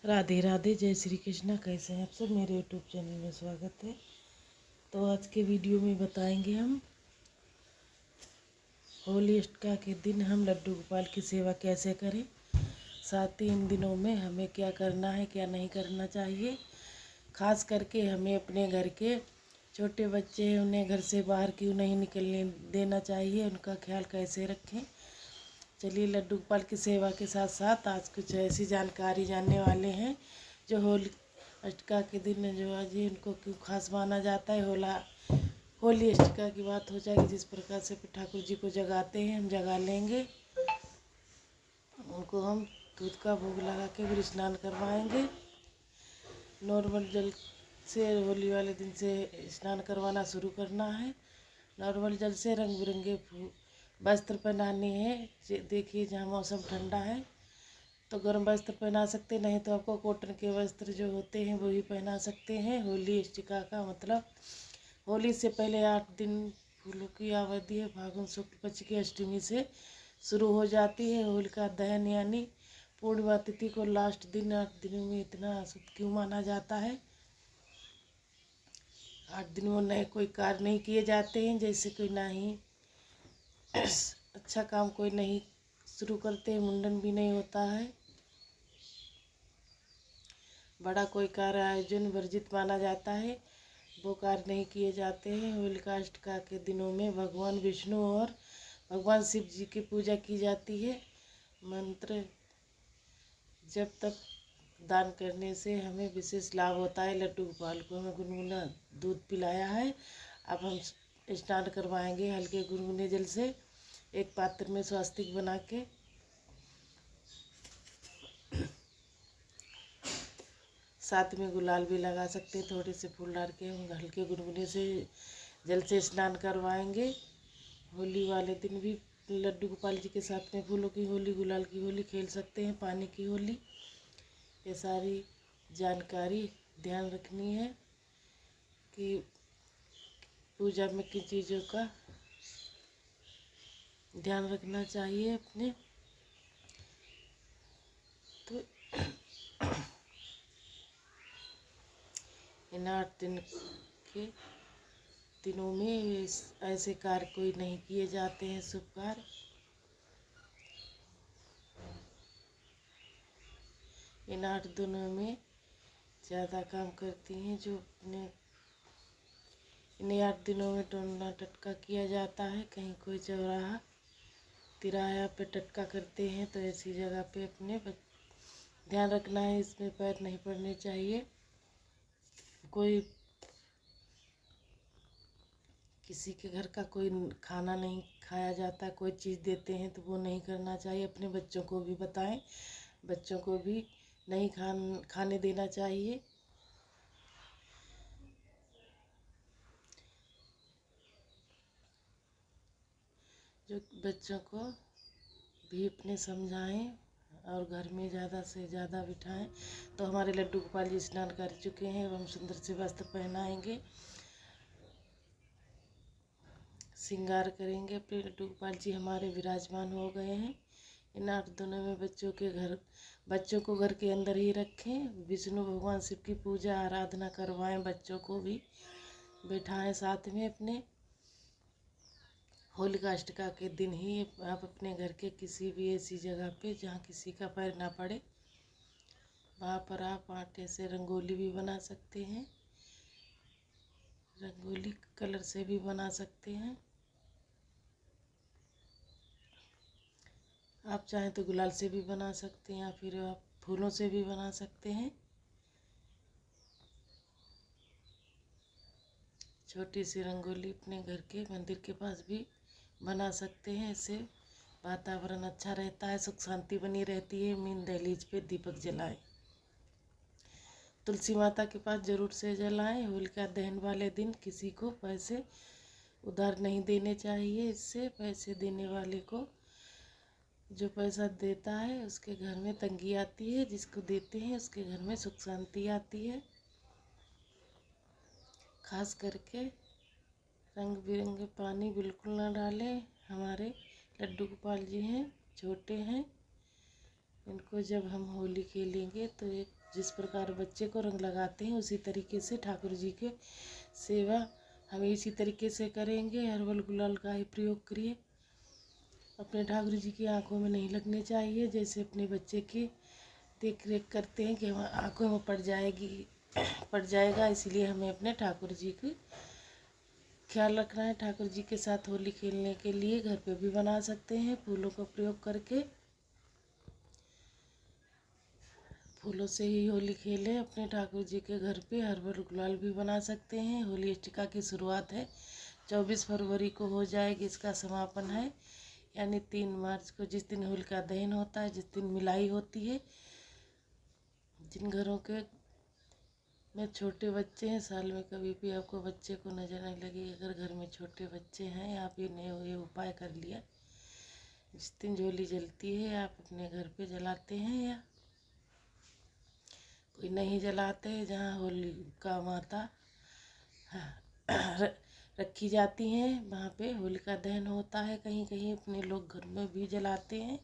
राधे राधे, जय श्री कृष्णा। कैसे हैं आप सब? मेरे यूट्यूब चैनल में स्वागत है। तो आज के वीडियो में बताएंगे हम होली अष्टका के दिन हम लड्डू गोपाल की सेवा कैसे करें, साथ ही इन दिनों में हमें क्या करना है क्या नहीं करना चाहिए। खास करके हमें अपने घर के छोटे बच्चे हैं, उन्हें घर से बाहर क्यों नहीं निकलने देना चाहिए, उनका ख्याल कैसे रखें। चलिए, लड्डू गोपाल की सेवा के साथ साथ आज कुछ ऐसी जानकारी जानने वाले हैं जो होली अष्टका के दिन जो आज उनको क्यों खास माना जाता है। होली अष्टका की बात हो जाएगी। जिस प्रकार से ठाकुर जी को जगाते हैं हम जगा लेंगे, उनको हम दूध का भोग लगा के फिर स्नान करवाएंगे। नॉर्मल जल से होली वाले दिन से स्नान करवाना शुरू करना है। नॉर्मल जल से रंग बिरंगे वस्त्र पहनाने हैं। देखिए, जहाँ मौसम ठंडा है तो गर्म वस्त्र पहना सकते, नहीं तो आपको कॉटन के वस्त्र जो होते हैं वही पहना सकते हैं। होली अष्टका का मतलब होली से पहले 8 दिन फूलों की अवधि है। फागुन शुक्ल पक्ष की अष्टमी से शुरू हो जाती है। होलिका दहन यानी पूर्णिमा तिथि को लास्ट दिन। 8 दिनों में इतना शुभ क्यों माना जाता है? 8 दिन में नए कोई कार्य नहीं किए जाते हैं, जैसे कोई नहीं अच्छा काम कोई नहीं शुरू करते हैं, मुंडन भी नहीं होता है, बड़ा कोई कार्य आयोजन वर्जित माना जाता है, वो कार्य नहीं किए जाते हैं। होलिका अष्टका के दिनों में भगवान विष्णु और भगवान शिव जी की पूजा की जाती है। मंत्र जब तक दान करने से हमें विशेष लाभ होता है। लड्डू गोपाल को हमें गुनगुना दूध पिलाया है। अब हम स्नान करवाएंगे हल्के गुनगुने जल से। एक पात्र में स्वास्तिक बना के साथ में गुलाल भी लगा सकते हैं, थोड़े से फूल डाल के हम हल्के गुनगुने से जल से स्नान करवाएंगे। होली वाले दिन भी लड्डू गोपाल जी के साथ में फूलों की होली, गुलाल की होली खेल सकते हैं, पानी की होली। ये सारी जानकारी ध्यान रखनी है कि पूजा में किन चीज़ों का ध्यान रखना चाहिए अपने। तो इन 8 दिन के दिनों में ऐसे कार्य कोई नहीं किए जाते हैं, शुभ कार्य। इन 8 दिनों में ज़्यादा काम करती हैं जो अपने इन्हें 8 दिनों में टोना टटका किया जाता है। कहीं कोई चौराहा तिराहा पे टटका करते हैं तो ऐसी जगह पे अपने ध्यान रखना है, इसमें पैर नहीं पड़ने चाहिए। कोई किसी के घर का कोई खाना नहीं खाया जाता, कोई चीज़ देते हैं तो वो नहीं करना चाहिए। अपने बच्चों को भी बताएं, बच्चों को भी नहीं खाने देना चाहिए। जो बच्चों को भी अपने समझाएं और घर में ज़्यादा से ज़्यादा बिठाएं। तो हमारे लड्डू गोपाल जी स्नान कर चुके हैं, हम सुंदर से वस्त्र पहनाएंगे, श्रृंगार करेंगे। अपने लड्डू गोपाल जी हमारे विराजमान हो गए हैं। इन 8 दिनों में बच्चों को घर के अंदर ही रखें। विष्णु भगवान शिव की पूजा आराधना करवाएं, बच्चों को भी बैठाएं साथ में अपने। होलिका अष्टका के दिन ही आप अपने घर के किसी भी ऐसी जगह पे जहाँ किसी का पैर ना पड़े, वहाँ पर आप आटे से रंगोली भी बना सकते हैं। रंगोली कलर से भी बना सकते हैं। आप चाहें तो गुलाल से भी बना सकते हैं या फिर आप फूलों से भी बना सकते हैं। छोटी सी रंगोली अपने घर के मंदिर के पास भी बना सकते हैं। इससे वातावरण अच्छा रहता है, सुख शांति बनी रहती है। मेन दहलीज पे दीपक जलाएं, तुलसी माता के पास जरूर से जलाएं। होलिका दहन वाले दिन किसी को पैसे उधार नहीं देने चाहिए। इससे पैसे देने वाले को, जो पैसा देता है उसके घर में तंगी आती है, जिसको देते हैं उसके घर में सुख शांति आती है। खास करके रंग बिरंगे पानी बिल्कुल ना डालें। हमारे लड्डू गोपाल जी हैं, छोटे हैं, इनको जब हम होली खेलेंगे तो एक जिस प्रकार बच्चे को रंग लगाते हैं उसी तरीके से ठाकुर जी के सेवा हम इसी तरीके से करेंगे। हर्बल गुलाल का ही प्रयोग करिए। अपने ठाकुर जी की आंखों में नहीं लगने चाहिए। जैसे अपने बच्चे की देख रेख करते हैं कि हम आंखों में पड़ जाएगा, इसीलिए हमें अपने ठाकुर जी की ख्याल रखना है। ठाकुर जी के साथ होली खेलने के लिए घर पे भी बना सकते हैं फूलों का प्रयोग करके। फूलों से ही होली खेलें। अपने ठाकुर जी के घर पे हर्बल गुलाल भी बना सकते हैं। होली अष्टका की शुरुआत है, 24 फरवरी को हो जाएगी। इसका समापन है यानी 3 मार्च को, जिस दिन होलिका दहन होता है, जिस दिन मिलाई होती है। जिन घरों के में छोटे बच्चे हैं, साल में कभी भी आपको बच्चे को नज़र नहीं लगेगी। अगर घर में छोटे बच्चे हैं, आप ये उपाय कर लिया। जिस दिन होली जलती है आप अपने घर पे जलाते हैं या कोई नहीं जलाते, जहाँ होलिका माता रखी जाती हैं वहाँ पे होलिका दहन होता है। कहीं कहीं अपने लोग घर में भी जलाते हैं।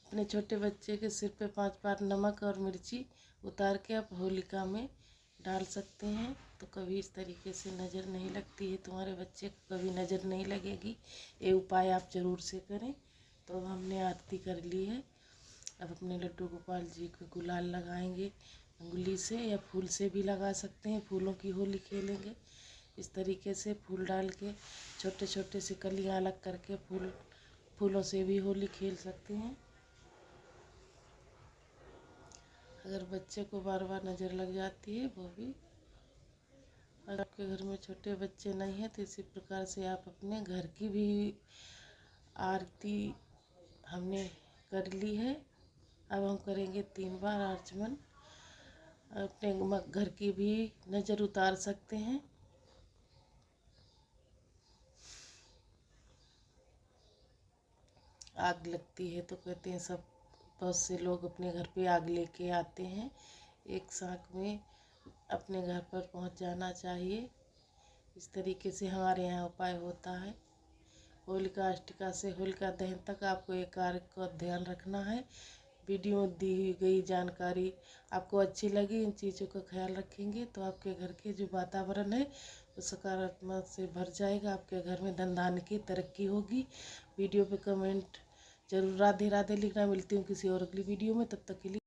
अपने छोटे बच्चे के सिर पे 5 बार नमक और मिर्ची उतार के आप होलिका में डाल सकते हैं, तो कभी इस तरीके से नज़र नहीं लगती है। तुम्हारे बच्चे को कभी नज़र नहीं लगेगी। ये उपाय आप ज़रूर से करें। तो अब हमने आरती कर ली है। अब अपने लड्डू गोपाल जी को गुलाल लगाएंगे। अंगुली से या फूल से भी लगा सकते हैं। फूलों की होली खेलेंगे। इस तरीके से फूल डाल के छोटे छोटे से कलियाँ अलग करके फूलों से भी होली खेल सकते हैं। अगर बच्चे को बार बार नज़र लग जाती है वो भी, अगर आपके घर में छोटे बच्चे नहीं हैं तो इसी प्रकार से आप अपने घर की भी आरती हमने कर ली है। अब हम करेंगे 3 बार आचमन। अपने घर की भी नज़र उतार सकते हैं। आग लगती है तो कहते हैं सब, बहुत से लोग अपने घर पे आग लेके आते हैं। एक साँक में अपने घर पर पहुंच जाना चाहिए। इस तरीके से हमारे यहाँ उपाय होता है। होलिका अष्टका से होलिका दहन तक आपको एक कार्य का ध्यान रखना है। वीडियो में दी गई जानकारी आपको अच्छी लगी, इन चीज़ों का ख्याल रखेंगे तो आपके घर के जो वातावरण है वो सकारात्मक से भर जाएगा। आपके घर में धन धान्य की तरक्की होगी। वीडियो पे कमेंट जरूर राधे राधे लिखना। मिलती हूँ किसी और अगली वीडियो में, तब तक के लिए।